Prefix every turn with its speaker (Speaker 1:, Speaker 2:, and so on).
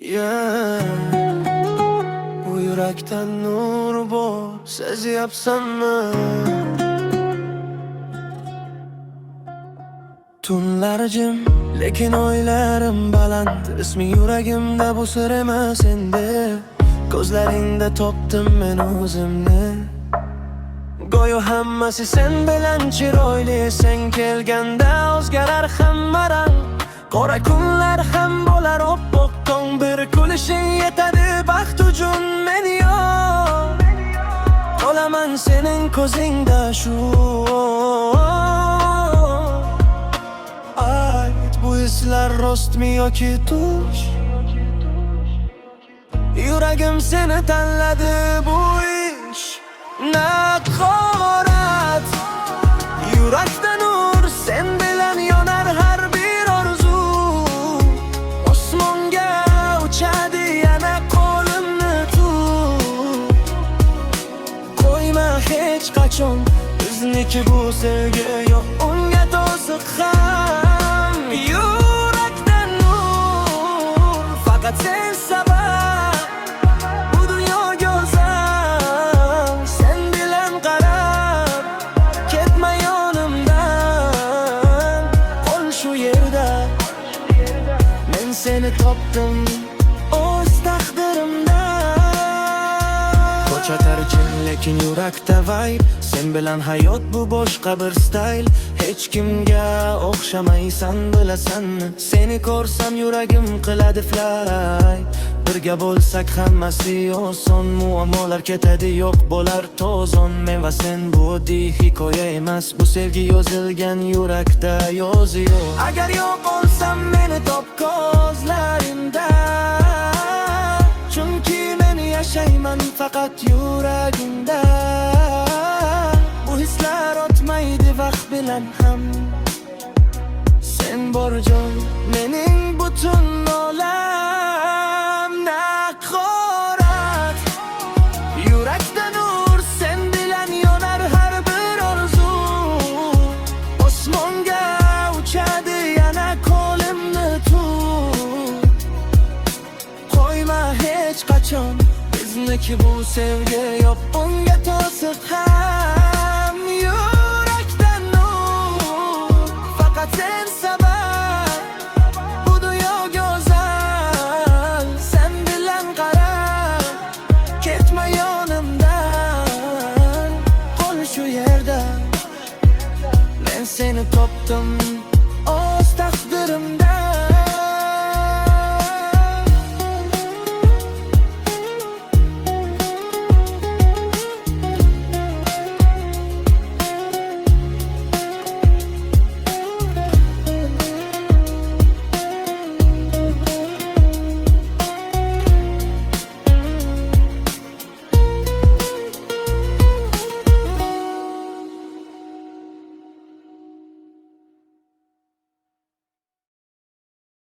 Speaker 1: Yeah. Bu yurakdan nur bor, sezyapsanmi? Tunlar jim, lekin o'ylarim baland. Ismi yuragimda bu sir emas endi. Ko'zlaringda topdim men o'zimni. Go'yo hammasi sen bilan chiroyli. Sen kelganda o'zgarar hamma rang. Qora kunlar ham bo'lar oppoq tong. Bir kulishing yetadi baxt uchun men yo'q. Qolaman sening ko'zingda shu. Ayt, bu hislar rostmi yoki tush? Yuragim seni tanladi, bu ish naqorat. Yurakda nur, sen bilan yonar har bir orzu. Osmonga uchadi yana qo'limni tut. Qo'yma hech qachon bizniki bu sevgi yo'q unga to'siq ham. Yurakda nur, faqat sen sabab. Bu dunyo go'zal, sen bilan qarab. Ketma yonimdan, qol shu yerda. Men seni topdim o'z taqdirimda. Ko'cha tarjim, lekin yurakda vibe. Sen bilan hayot bu boshqa bir style. Hech kimga o'xshamaysan, bilasanmi? Seni ko'rsam yuragim qiladi fly. Birga bo'lsak hammasi oson, muammolar ketadi, yo'q bo'lar to'zon. Men va sen bu oddiy hikoya emas, bu sevgi yozilgan yurakda yoziyor. Agar yo'q olsam meni top ko'zlarimda, chunki men yashayman faqat yuragingda. Bu hislar o'tmaydi vaqt bilan ham. Sen bor joy, mening butun olam. Naqorat, yurakda nur, sen bilan yonar har bir orzu. Osmonga uchadi yana qo'limni tut. Qo'yma hech qachon bizniki bu sevgi yo'q unga to'siq ham. Yurakda nur, faqat sen sabab. Bu dunyo go'zal, sen bilan qarab. Ketma yonimdan, qol shu yerda. Men seni topdim